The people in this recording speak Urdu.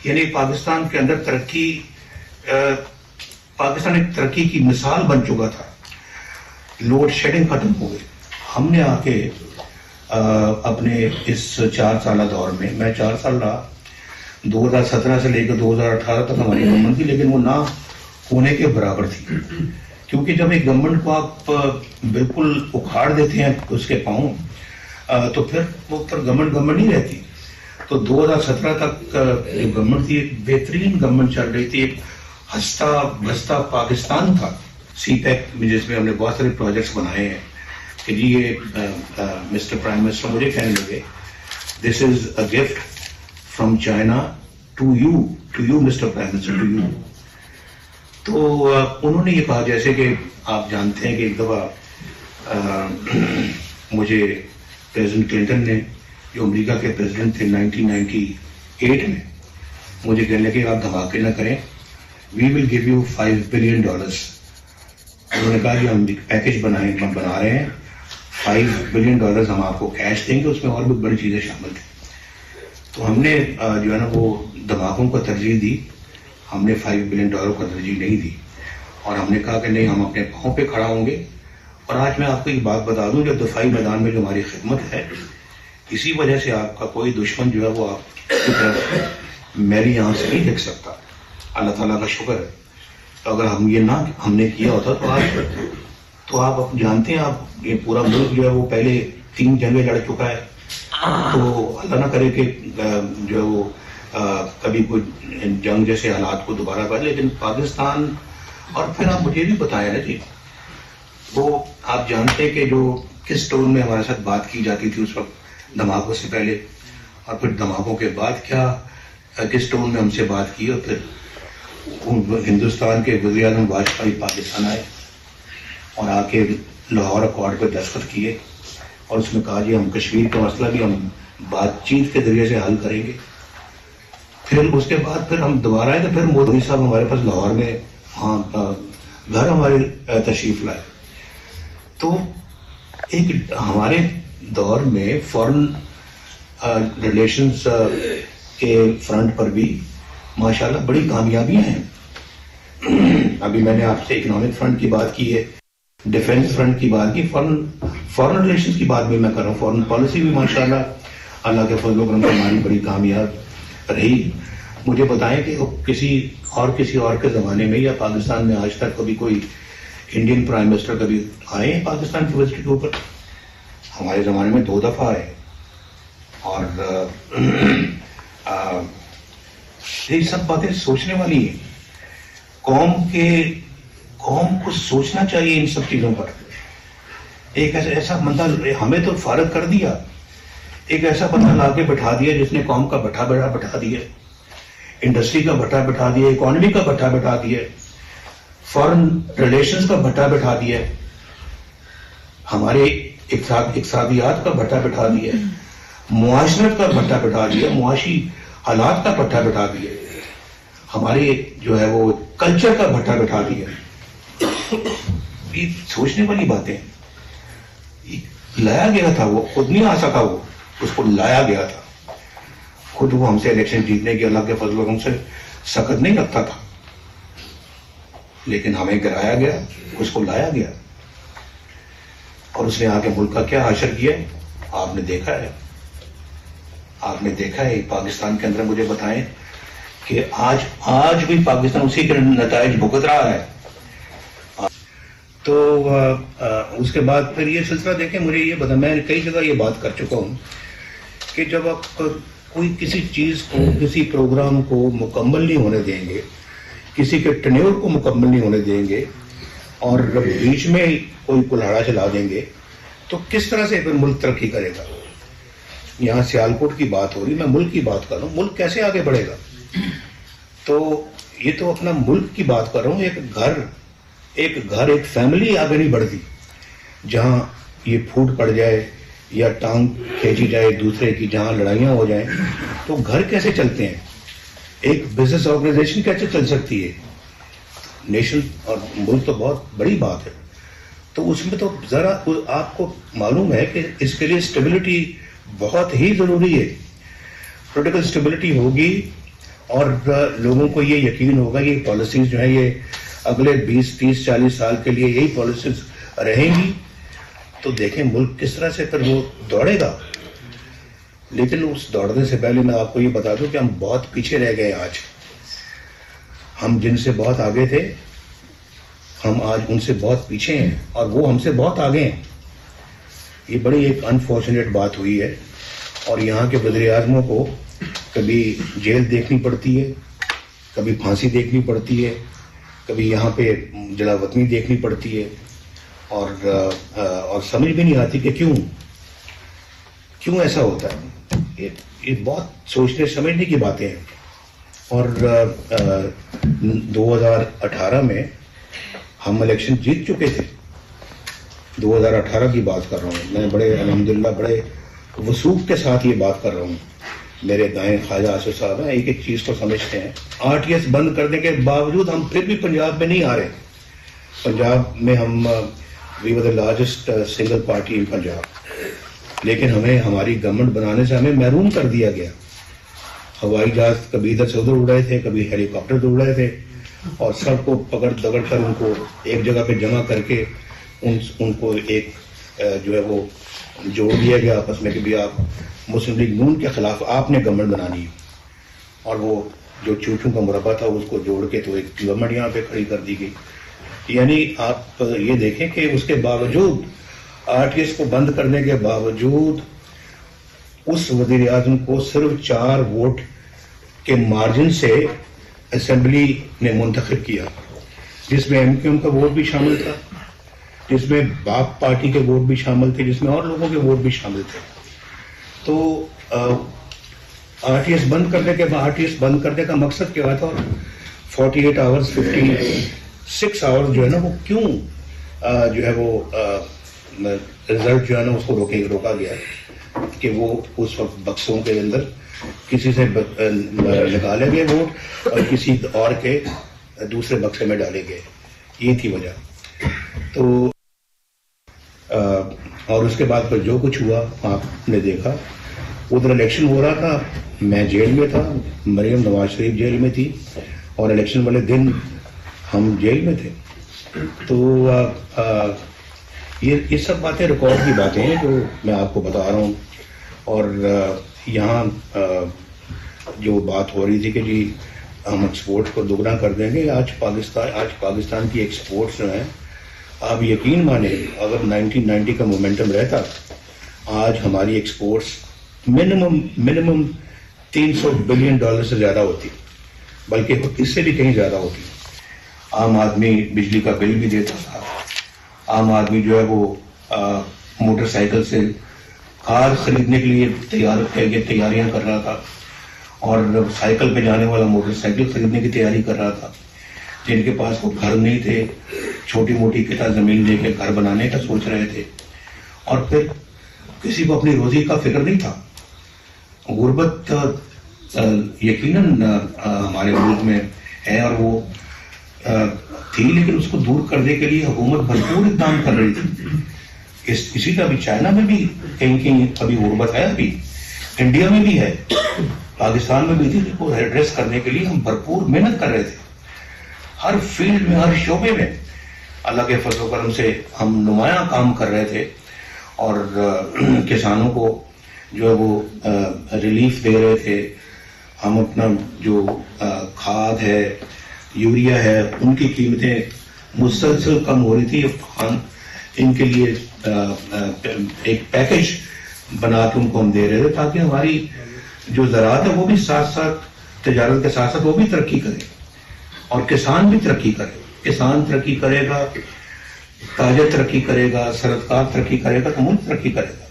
یعنی پاکستان کے اندر پاکستان ایک ترقی کی مثال بن چکا تھا. لوڈ شیڈنگ ختم ہو گئی. ہم نے آ کے اپنے اس 4 سالہ دور میں 4 سال رہا, 2017 سے لے کر 2018 تک ہماری گورنمنٹ تھی, لیکن وہ نہ ہونے کے برابر تھی. کیونکہ جب ایک گورنمنٹ کو آپ بالکل اکھاڑ دیتے ہیں اس کے پاؤں, تو پھر وہ گورنمنٹ نہیں رہتی. تو 2017 تک ایک گورنمنٹ تھی, ایک بہترین گورنمنٹ چل رہی تھی, ایک ہنستا بستا پاکستان تھا. سی پیک میں جس میں ہم نے بہت سارے پروجیکٹس بنائے ہیں کہ جی یہ مسٹر پرائم منسٹر مجھے کہنے لگے this is a gift from China to you mister prime minister, to you. تو انہوں نے یہ کہا, جیسے کہ آپ جانتے ہیں کہ ایک دفعہ مجھے پریزیڈنٹ کلنٹن نے, جو امریکہ کے پریزیڈنٹ تھے 1998 میں, مجھے کہنے لگے آپ دھماکے نہ کریں, وی ول گیو یو $5 billion. انہوں نے کہا کہ ہم پیکج بنا رہے ہیں, $5 billion ہم آپ کو کیش دیں گے, اس میں اور بھی بڑی چیزیں شامل تھیں. تو ہم نے جو ہے نا وہ دھماکوں کو ترجیح دی, ہم نے $5 billion کو ترجیح نہیں دی, اور ہم نے کہا کہ نہیں, ہم اپنے پاؤں پہ کھڑا ہوں گے. اور آج میں آپ کو ایک بات بتا دوں, جو دفاعی میدان میں جو ہماری خدمت ہے, اسی وجہ سے آپ کا کوئی دشمن جو ہے وہ آپ کی طرف میری یہاں سے نہیں دیکھ سکتا. اللہ تعالیٰ کا شکر ہے. اگر ہم نے کیا ہوتا تو آپ جانتے ہیں, آپ یہ پورا ملک جو ہے وہ پہلے 3 جنگیں لڑ چکا ہے. تو اللہ نہ کرے کہ جو ہے وہ کبھی کوئی جنگ جیسے حالات کو دوبارہ پائے. لیکن پاکستان, اور پھر آپ مجھے بھی بتائیں نا جی, وہ آپ جانتے ہیں کہ جو کس ٹون میں ہمارے ساتھ بات کی جاتی تھی اس وقت دھماکوں سے پہلے, اور پھر دھماکوں کے بعد کیا کس ٹون میں ہم سے بات کی. اور پھر ہندوستان کے وزیر اعظم واجپئی پاکستان آئے اور آ کے لاہور اکارڈ پہ دستخط کیے, اور اس میں کہا جی ہم کشمیر کا مسئلہ بھی ہم بات چیت کے ذریعے سے حل کریں گے. پھر اس کے بعد پھر ہم دوبارہ آئے, تو پھر مودی صاحب ہمارے پاس لاہور میں گھر ہمارے تشریف لائے. تو ایک ہمارے دور میں فورن ریلیشنز کے فرنٹ پر بھی ماشاءاللہ بڑی کامیابیاں ہیں. ابھی میں نے آپ سے اکنامک فرنٹ کی بات کی ہے, ڈیفنس فرنٹ کی بات کی, فورن ریلیشنز کی بات بھی میں کر رہا ہوں. فورن پالیسی بھی ماشاءاللہ اللہ کے فضل و کرم سے ہماری بڑی کامیاب رہی. مجھے بتائیں کہ کسی اور کے زمانے میں یا پاکستان میں آج تک کبھی کوئی انڈین پرائم منسٹر کبھی آئے ہیں پاکستان کی وزٹ کے اوپر؟ ہمارے زمانے میں 2 دفعہ آئے. اور یہ سب باتیں سوچنے والی ہیں. قوم کو سوچنا چاہیے ان سب چیزوں پر. ایک ایسا بندہ ہمیں تو فارغ کر دیا, ایک ایسا بندہ لا کے بٹھا دیا جس نے قوم کا بٹھا بٹھا دیا, انڈسٹری کا بٹھا بٹھا دیا, اکانومی کا بٹھا بٹھا دیا, فورن ریلیشنز کا بٹھا بٹھا دیا, ہمارے اقتصادیات کا بٹھا بٹھا دیا, معاشرت کا بٹھا بٹھا دیا, معاشی حالات کا بٹھا بٹھا دیا, ہمارے جو ہے وہ کلچر کا بٹھا بٹھا دیا. یہ سوچنے والی باتیں. لایا گیا تھا, وہ خود نہیں آ سکا, وہ اس کو لایا گیا تھا. خود وہ ہم سے الیکشن جیتنے کی اللہ کے فضل و کرم سے سخت نہیں رکھتا تھا, لیکن ہمیں گرایا گیا, اس کو لایا گیا, اور اس نے آ کے ملک کا کیا حشر کیا آپ نے دیکھا ہے. پاکستان کے اندر مجھے بتائیں کہ آج بھی پاکستان اسی کے نتائج بھگت رہا ہے. تو اس کے بعد پھر یہ سلسلہ دیکھیں, مجھے یہ بتا, میں کئی جگہ یہ بات کر چکا ہوں کہ جب آپ کوئی کسی چیز کو, کسی پروگرام کو مکمل نہیں ہونے دیں گے, کسی کے ٹینیور کو مکمل نہیں ہونے دیں گے, اور بیچ میں کوئی کلاڑا چلا دیں گے, تو کس طرح سے پھر ملک ترقی کرے گا. یہاں سیالکوٹ کی بات ہو رہی, میں ملک کی بات کر رہا ہوں. ملک کیسے آگے بڑھے گا؟ تو یہ تو اپنا ملک کی بات کر رہا ہوں. ایک فیملی آگے نہیں بڑھتی جہاں یہ پھوٹ پڑ جائے یا ٹانگ کھینچی جائے دوسرے کی, جہاں لڑائیاں ہو جائیں, تو گھر کیسے چلتے ہیں؟ ایک بزنس آرگنائزیشن کیسے چل سکتی ہے؟ نیشن اور ملک تو بہت بڑی بات ہے. تو اس میں تو ذرا آپ کو معلوم ہے کہ اس کے لیے اسٹیبلٹی بہت ہی ضروری ہے. پولیٹیکل اسٹیبلٹی ہوگی اور لوگوں کو یہ یقین ہوگا یہ پالیسیز جو ہیں یہ اگلے 20 30 40 سال کے لیے یہی پالیسیز رہیں گی، تو دیکھیں ملک کس طرح سے پھر وہ دوڑے گا. لیکن اس دوڑنے سے پہلے میں آپ کو یہ بتا دوں کہ ہم بہت پیچھے رہ گئے. آج ہم جن سے بہت آگے تھے ہم آج ان سے بہت پیچھے ہیں، اور وہ ہم سے بہت آگے ہیں. یہ بڑی ایک انفارچونیٹ بات ہوئی ہے، اور یہاں کے وزیر اعظموں کو کبھی جیل دیکھنی پڑتی ہے، کبھی پھانسی دیکھنی پڑتی ہے، کبھی یہاں پہ جلا وطنی دیکھنی پڑتی ہے، اور سمجھ بھی نہیں آتی کہ کیوں ایسا ہوتا ہے. یہ بہت سوچنے سمجھنے کی باتیں ہیں. اور 2018 میں ہم الیکشن جیت چکے تھے. 2018 کی بات کر رہا ہوں میں، بڑے الحمدللہ بڑے وثوق کے ساتھ یہ بات کر رہا ہوں. میرے دائیں خواجہ آصف صاحب ہیں، ایک چیز کو سمجھتے ہیں. RTS بند کرنے کے باوجود ہم پھر بھی پنجاب میں نہیں آ رہے. پنجاب میں ہم وی ور دا لارجسٹ سنگل پارٹی ان پنجاب، لیکن ہمیں ہماری گورنمنٹ بنانے سے ہمیں محروم کر دیا گیا. ہوائی جہاز کبھی ادھر سے ادھر اڑ رہے تھے، کبھی ہیلی کاپٹر اڑ رہے تھے، اور سب کو پکڑ دگڑ کر ان کو ایک جگہ پہ جمع کر کے ان کو ایک جو ہے وہ جوڑ دیا گیا آپس میں کہ بھی آپ مسلم لیگ نون کے خلاف آپ نے گورنمنٹ بنانی ہے. اور وہ جو چوچوں کا مربع تھا اس کو جوڑ کے تو ایک گورنمنٹ یہاں پہ کھڑی کر دی گئی. یعنی آپ یہ دیکھیں کہ اس کے باوجود RTS کو بند کرنے کے باوجود اس وزیر اعظم کو صرف 4 ووٹ کے مارجن سے اسمبلی نے منتخب کیا، جس میں MQM کا ووٹ بھی شامل تھا، جس میں باپ پارٹی کے ووٹ بھی شامل تھے، جس میں اور لوگوں کے ووٹ بھی شامل تھے. تو RTS بند کرنے کا مقصد کیا تھا؟ 48 آورز 56 آورز جو ہے نا وہ کیوں جو ہے وہ رزلٹ جو ہے نا اس کو روکا گیا کہ وہ اس وقت بکسوں کے اندر کسی سے نکالے گئے ووٹ اور کسی اور کے دوسرے بکسے میں ڈالے گئے. یہ تھی وجہ. تو اور اس کے بعد پھر جو کچھ ہوا آپ نے دیکھا. ادھر الیکشن ہو رہا تھا، میں جیل میں تھا، مریم نواز شریف جیل میں تھی، اور الیکشن والے دن ہم جیل میں تھے. تو یہ سب باتیں ریکارڈ کی باتیں ہیں جو میں آپ کو بتا رہا ہوں. اور یہاں جو بات ہو رہی تھی کہ جی ہم ایکسپورٹ کو دوگنا کر دیں گے، آج پاکستان کی ایکسپورٹس جو ہیں آپ یقین مانیں اگر 1990 کا مومنٹم رہتا آج ہماری ایکسپورٹس منیمم $300 بلین سے زیادہ ہوتی، بلکہ اس سے بھی کہیں زیادہ ہوتی. عام آدمی بجلی کا بل بھی دیتا تھا، عام آدمی جو ہے وہ موٹر سائیکل سے کار خریدنے کے لیے تیاریاں کر رہا تھا، اور سائیکل پہ جانے والا موٹر سائیکل خریدنے کی تیاری کر رہا تھا. جن کے پاس کو گھر نہیں تھے چھوٹی موٹی قطع زمین لے کے گھر بنانے کا سوچ رہے تھے. اور پھر کسی کو اپنی روزی کا فکر نہیں تھا. غربت یقیناً ہمارے ملک میں ہے اور وہ تھی، لیکن اس کو دور کرنے کے لیے حکومت بھرپور اقدام کر رہی تھی. اسی طرح بھی چائنا میں بھی کہیں ابھی غربت ہے، ابھی انڈیا میں بھی ہے، پاکستان میں بھی تھی. اس کو ایڈریس کرنے کے لیے ہم بھرپور محنت کر رہے تھے، ہر فیلڈ میں ہر شعبے میں اللہ کے فضل و کرم سے ہم نمایاں کام کر رہے تھے. اور کسانوں کو جو ہے وہ ریلیف دے رہے تھے. ہم اپنا جو کھاد ہے، یوریا ہے، ان کی قیمتیں مسلسل کم ہو رہی تھی. ان کے لیے ایک پیکج بنا کے ان کو ہم دے رہے تھے تاکہ ہماری جو زراعت ہے وہ بھی ساتھ ساتھ تجارت کے ساتھ ساتھ وہ بھی ترقی کرے اور کسان بھی ترقی کرے. کسان ترقی کرے گا، تاجر ترقی کرے گا، صنعت کار ترقی کرے گا تو ملک ترقی کرے گا.